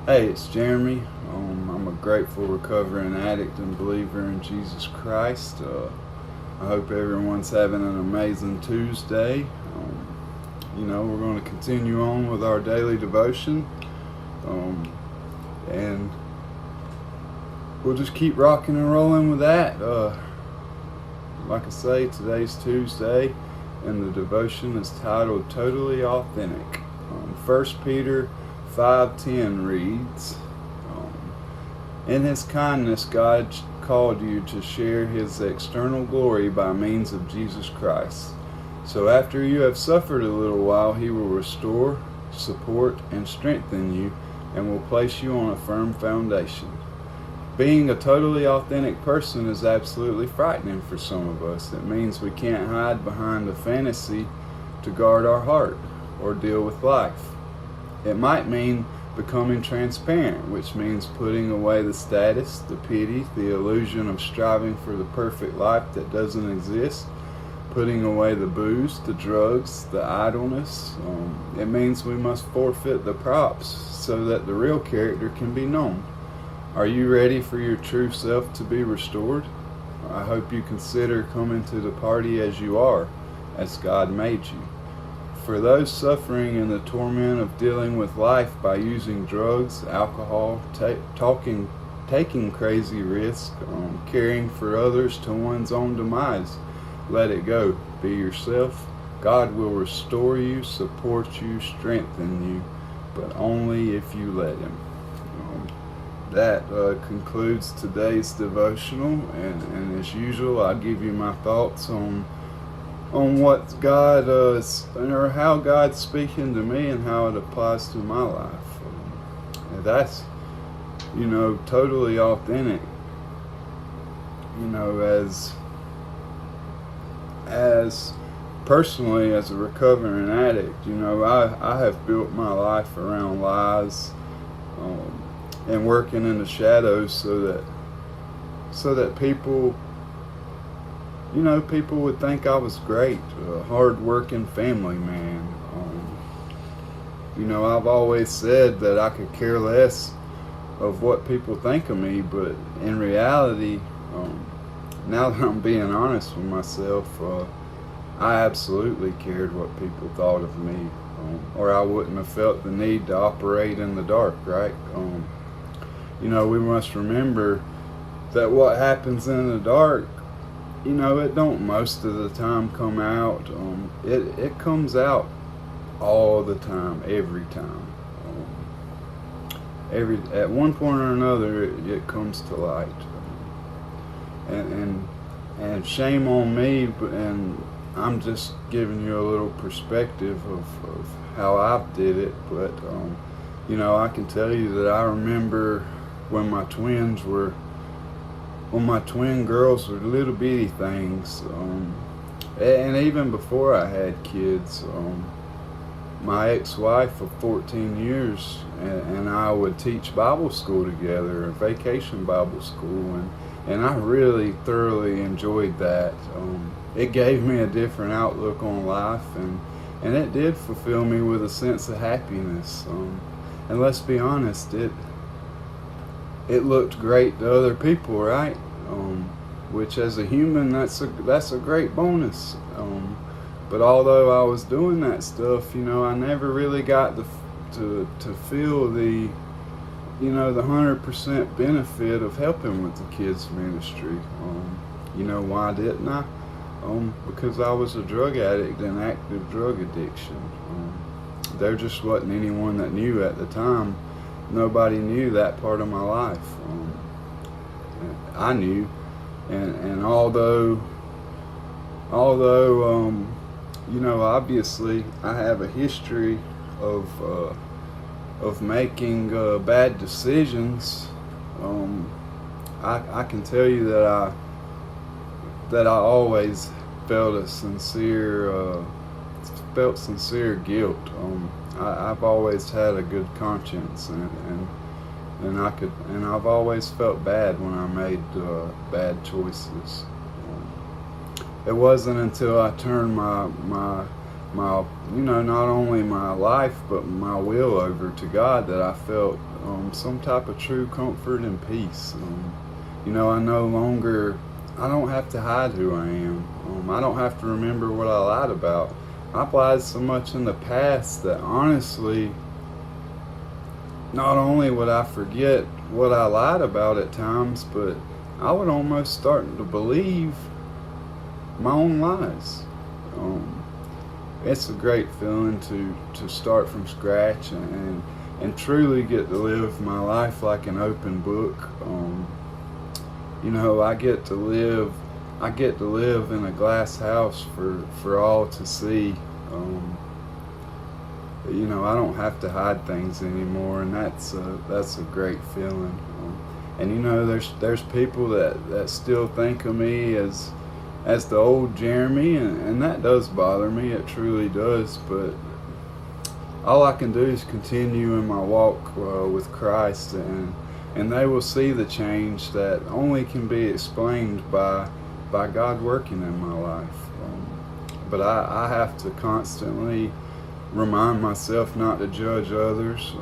Hey, it's Jeremy. I'm a grateful recovering addict and believer in Jesus Christ. I hope everyone's having an amazing Tuesday. We're going to continue on with our daily devotion, and we'll just keep rocking and rolling with that. Like I say, today's Tuesday, and the devotion is titled Totally Authentic. 1 Peter 5:10 reads, In His kindness God called you to share His external glory by means of Jesus Christ. So after you have suffered a little while, He will restore, support, and strengthen you, and will place you on a firm foundation. Being a totally authentic person is absolutely frightening for some of us. It means we can't hide behind a fantasy to guard our heart or deal with life. It might mean becoming transparent, which means putting away the status, the pity, the illusion of striving for the perfect life that doesn't exist, putting away the booze, the drugs, the idleness. It means we must forfeit the props so that the real character can be known. Are you ready for your true self to be restored? I hope you consider coming to the party as you are, as God made you. For those suffering in the torment of dealing with life by using drugs, alcohol, taking crazy risks, caring for others to one's own demise, let it go. Be yourself. God will restore you, support you, strengthen you, but only if you let Him. That concludes today's devotional, and as usual, I'll give you my thoughts on what God or how God's speaking to me and how it applies to my life. And that's totally authentic. As personally as a recovering addict, I have built my life around lies, and working in the shadows so that people would think I was great, a hard-working family man. I've always said that I could care less of what people think of me, but in reality, now that I'm being honest with myself, I absolutely cared what people thought of me, or I wouldn't have felt the need to operate in the dark, right? We must remember that what happens in the dark, it don't most of the time come out. It comes out all the time, every time. At one point or another, it comes to light. And shame on me, and I'm just giving you a little perspective of how I did it. But I can tell you that I remember when my twin girls were little bitty things, and even before I had kids, my ex-wife of 14 years and I would teach Bible school together, vacation Bible school, and I really thoroughly enjoyed that. It gave me a different outlook on life, and it did fulfill me with a sense of happiness. And let's be honest, it looked great to other people, right? Which as a human, that's a great bonus. But although I was doing that stuff, I never really got to feel the 100% benefit of helping with the kids ministry. Why didn't I? Because I was a drug addict and active drug addiction. There just wasn't anyone that knew at the time. Nobody knew that part of my life. I knew, and although obviously I have a history of making bad decisions, I can tell you that I always felt sincere guilt. I've always had a good conscience, and I've always felt bad when I made bad choices. It wasn't until I turned my my not only my life but my will over to God, that I felt some type of true comfort and peace. I don't have to hide who I am. I don't have to remember what I lied about. I've lied so much in the past that honestly, not only would I forget what I lied about at times, but I would almost start to believe my own lies. It's a great feeling to start from scratch and truly get to live my life like an open book. I get to live in a glass house for all to see. I don't have to hide things anymore, and that's a great feeling. There's people that still think of me as the old Jeremy, and that does bother me. It truly does. But all I can do is continue in my walk with Christ, and they will see the change that only can be explained by God working in my life. But I have to constantly remind myself not to judge others,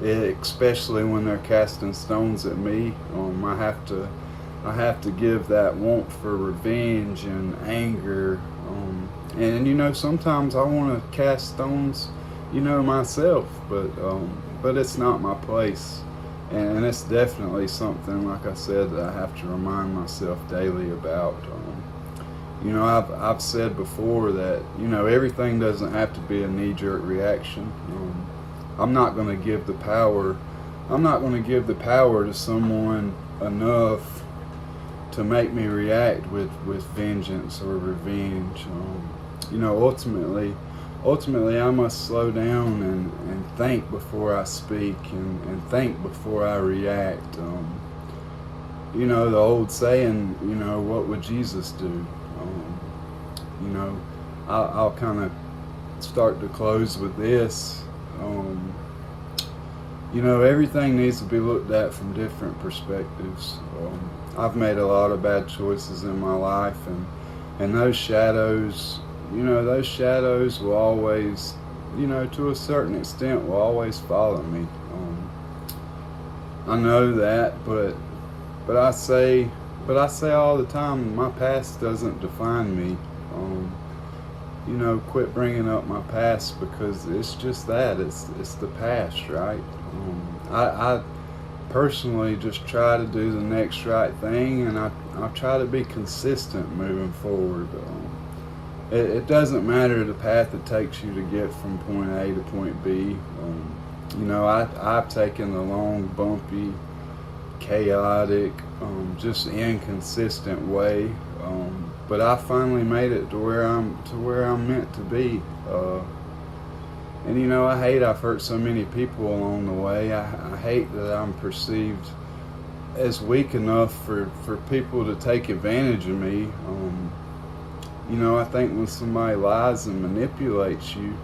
especially when they're casting stones at me. I have to give that want for revenge and anger, and sometimes I want to cast stones, myself, but it's not my place. And it's definitely something, like I said, that I have to remind myself daily about. I've said before that, everything doesn't have to be a knee-jerk reaction. I'm not going to give the power to someone enough to make me react with vengeance or revenge. Ultimately, I must slow down and think before I speak, and think before I react. The old saying, what would Jesus do? I'll kind of start to close with this. Everything needs to be looked at from different perspectives. I've made a lot of bad choices in my life, and those shadows will always, to a certain extent, will always follow me. I know that, but I say all the time, my past doesn't define me. Quit bringing up my past, because it's just that, it's the past, right? I personally just try to do the next right thing, and I try to be consistent moving forward. It doesn't matter the path it takes you to get from point A to point B. I've taken the long, bumpy, chaotic, just inconsistent way, but I finally made it to where I'm meant to be. I hate I've hurt so many people along the way. I hate that I'm perceived as weak enough for people to take advantage of me. I think when somebody lies and manipulates you,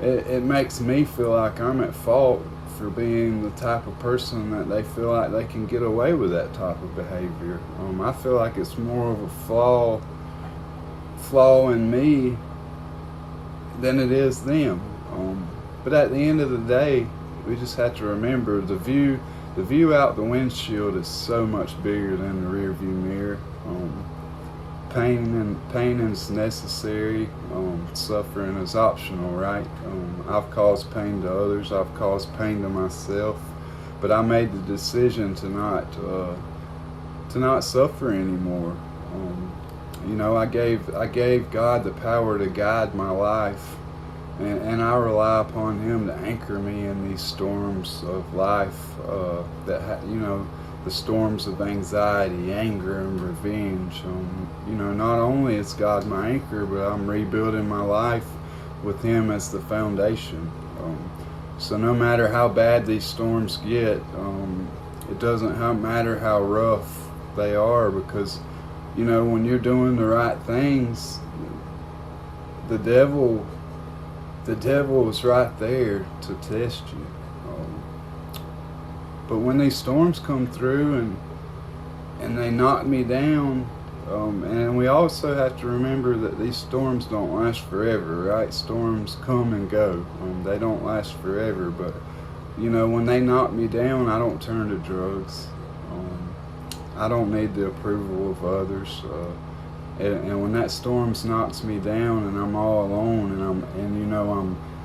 it makes me feel like I'm at fault for being the type of person that they feel like they can get away with that type of behavior. I feel like it's more of a flaw in me than it is them. But at the end of the day, we just have to remember the view out the windshield is so much bigger than the rear view mirror. Pain is necessary. Suffering is optional, right? I've caused pain to others. I've caused pain to myself, but I made the decision to not suffer anymore. I gave God the power to guide my life, and I rely upon Him to anchor me in these storms of life. The storms of anxiety, anger, and revenge. Not only is God my anchor, but I'm rebuilding my life with Him as the foundation. So no matter how bad these storms get, it doesn't matter how rough they are, because when you're doing the right things, the devil is right there to test you. But when these storms come through and they knock me down, And we also have to remember that these storms don't last forever, right? Storms come and go. They don't last forever, but when they knock me down, I don't turn to drugs. I don't need the approval of others. And when that storm knocks me down and I'm all alone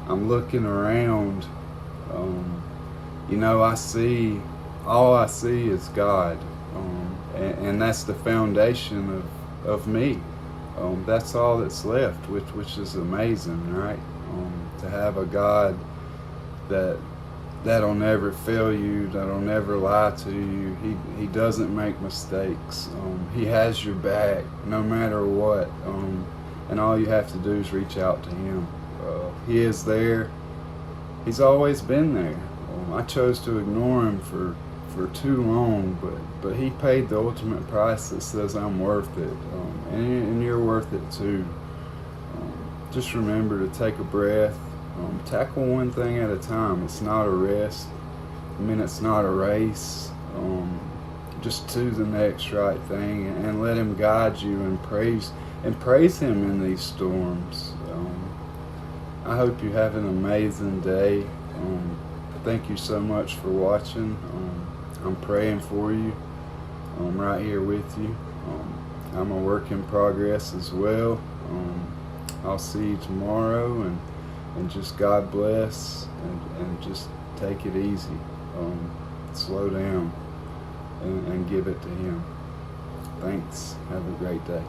I'm looking around, all I see is God, and that's the foundation of me. That's all that's left, which is amazing, right? To have a God that'll never fail you, that'll never lie to you. He doesn't make mistakes. He has your back no matter what, and all you have to do is reach out to him. He is there. He's always been there. I chose to ignore him for too long, but he paid the ultimate price that says I'm worth it, and you're worth it too. Just remember to take a breath. Tackle one thing at a time. It's not a race. It's not a race. Just do the next right thing and let him guide you, and praise him in these storms. I hope you have an amazing day. Thank you so much for watching. I'm praying for you. I'm right here with you. I'm a work in progress as well. I'll see you tomorrow, and just God bless, and just take it easy. Slow down and give it to him. Thanks. Have a great day.